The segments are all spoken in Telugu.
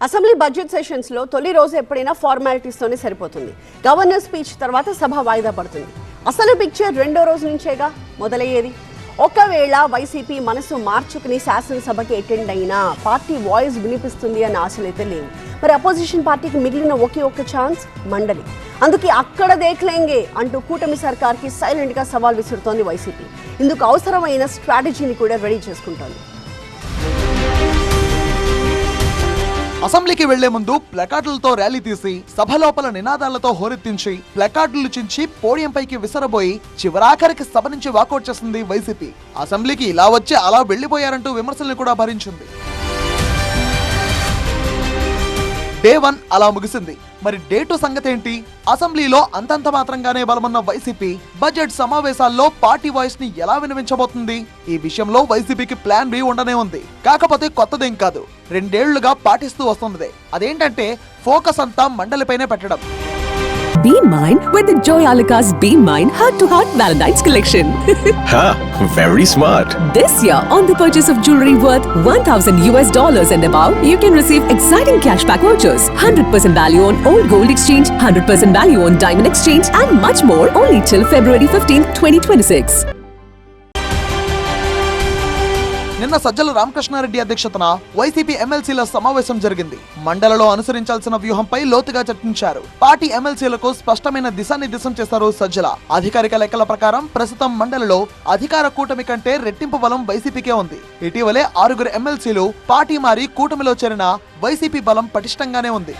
అసెంబ్లీ బడ్జెట్ సెషన్స్ లో తొలి రోజు ఎప్పుడైనా ఫార్మాలిటీస్ తోనే సరిపోతుంది. గవర్నర్ స్పీచ్ తర్వాత సభ వాయిదా పడుతుంది. అసలు పిక్చర్ రెండో రోజు నుంచేగా మొదలయ్యేది. ఒకవేళ వైసీపీ మనసు మార్చుకుని శాసనసభకి అటెండ్ అయినా పార్టీ వాయిస్ వినిపిస్తుంది అన్న ఆశలైతే లేవు. మరి అపోజిషన్ పార్టీకి మిగిలిన ఒకే ఒక్క ఛాన్స్ మండలి. అందుకే అక్కడ దేఖ్లేంగే అంటూ కూటమి సర్కార్కి సైలెంట్ గా సవాల్ విసురుతోంది వైసీపీ. ఇందుకు అవసరమైన స్ట్రాటజీని కూడా రెడీ చేసుకుంటోంది. అసెంబ్లీకి వెళ్లే ముందు ప్లకార్డులతో ర్యాలీ తీసి సభ లోపల నినాదాలతో హోరెత్తించి ప్లకార్డులు చించి పోడియం పైకి విసరబోయి చివరాఖరికి సభ నుంచి వాకౌట్ చేసింది వైసీపీ. అసెంబ్లీకి ఇలా వచ్చి అలా వెళ్లిపోయారంటూ విమర్శల్ని కూడా భరించింది. డే 1 అలా ముగిసింది. మరి డే 2 సంగతి ఏంటి? అసెంబ్లీలో అంతంత మాత్రంగానే బలమన్న వైసీపీ బడ్జెట్ సమావేశాల్లో పార్టీ వాయిస్ ని ఎలా వినిపించబోతుంది? ఈ విషయంలో వైసీపీకి ప్లాన్ బి ఉండనే ఉంది. కాకపోతే కొత్తదేం కాదు, 2 ఏళ్లుగా పాటిస్తూ వస్తున్నదే. అదేంటంటే ఫోకస్ అంతా మండలిపైనే పెట్టడం. Be mine with the Joyalika's Be Mine Heart to Heart Valentine's collection. Ha, very smart. This year, on the purchase of jewelry worth $1,000 and above, you can receive exciting cashback vouchers, 100% value on old gold exchange, 100% value on diamond exchange, and much more only till February 15th, 2026. నిన్న సజ్జల రామకృష్ణారెడ్డి అధ్యక్షతన వైసీపీ ఎమ్మెల్సీల సమావేశం జరిగింది. మండలిలో అనుసరించాల్సిన వ్యూహంపై లోతుగా చర్చించారు. పార్టీ ఎమ్మెల్సీలకు స్పష్టమైన దిశానిర్దేశం చేశారు సజ్జల. అధికారిక లెక్కల ప్రకారం ప్రస్తుతం మండలిలో అధికార కూటమి కంటే రెట్టింపు బలం వైసీపీకే ఉంది. ఇటీవలే 6 ఎమ్మెల్సీలు పార్టీ మారి కూటమిలో చేరిన వైసీపీ బలం పటిష్టంగానే ఉంది.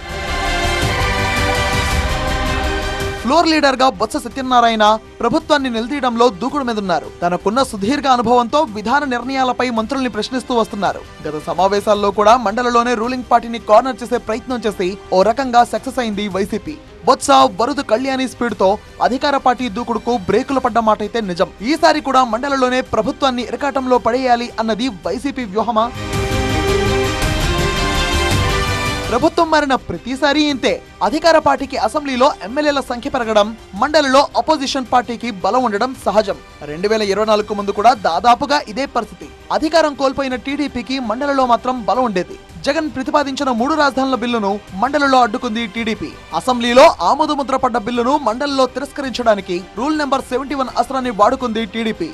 ఫ్లోర్ లీడర్ గా బొత్స సత్యనారాయణ ప్రభుత్వాన్ని నిలదీయడంలో దూకుడు మీదున్నారు. తనకున్న సుదీర్ఘ అనుభవంతో విధాన నిర్ణయాలపై మంత్రుల్ని ప్రశ్నిస్తూ వస్తున్నారు. గత సమావేశాల్లో కూడా మండలిలోనే రూలింగ్ పార్టీని కార్నర్ చేసే ప్రయత్నం చేసి ఓ రకంగా సక్సెస్ అయింది వైసీపీ. బొత్స వరుదు కళ్యాణి స్పీడ్ తో అధికార పార్టీ దూకుడుకు బ్రేకులు పడ్డ మాట అయితే నిజం. ఈసారి కూడా మండలిలోనే ప్రభుత్వాన్ని ఇరకాటంలో పడేయాలి అన్నది వైసీపీ వ్యూహమా? ప్రభుత్వం మారిన ప్రతిసారి ఇంతే. అధికార పార్టీకి అసెంబ్లీలో ఎమ్మెల్యేల సంఖ్య పెరగడం, మండలిలో అపోజిషన్ పార్టీకి బలం ఉండడం సహజం. 2024 ముందు కూడా దాదాపుగా ఇదే పరిస్థితి. అధికారం కోల్పోయిన టీడీపీకి మండలిలో మాత్రం బలం ఉండేది. జగన్ ప్రతిపాదించిన 3 రాజధానుల బిల్లును మండలిలో అడ్డుకుంది టీడీపీ. అసెంబ్లీలో ఆమోదముద్ర పడ్డ బిల్లును మండలిలో తిరస్కరించడానికి రూల్ నెంబర్ 71 అస్త్రాన్ని వాడుకుంది టీడీపీ.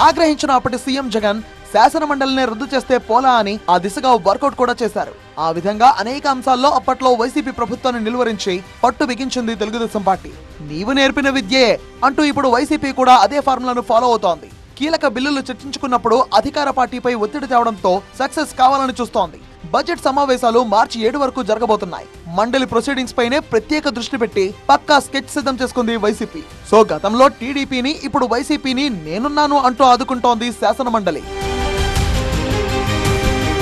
ఆగ్రహించిన అప్పటి సీఎం జగన్ శాసన మండలిని రద్దు చేస్తే పోలా అని ఆ దిశగా వర్కౌట్ కూడా చేశారు. ఆ విధంగా అనేక అంశాల్లో అప్పట్లో వైసీపీ ప్రభుత్వాన్ని నిలువరించి పట్టు బిగించింది తెలుగుదేశం పార్టీ. నీవు నేర్పిన విద్యే అంటూ ఇప్పుడు వైసీపీ కూడా అదే ఫార్ములాను ఫాలో అవుతోంది. కీలక బిల్లులు చర్చించుకున్నప్పుడు అధికార పార్టీపై ఒత్తిడి తేవడంతో సక్సెస్ కావాలని చూస్తోంది. బడ్జెట్ సమావేశాలు మార్చి 7 వరకు జరగబోతున్నాయి. మండలి ప్రొసీడింగ్స్ పైనే ప్రత్యేక దృష్టి పెట్టి పక్కా స్కెచ్ సిద్ధం చేసుకుంది వైసీపీ. సో గతంలో టీడీపీని, ఇప్పుడు వైసీపీని నేనున్నాను అంటూ ఆదుకుంటోంది శాసన మండలి.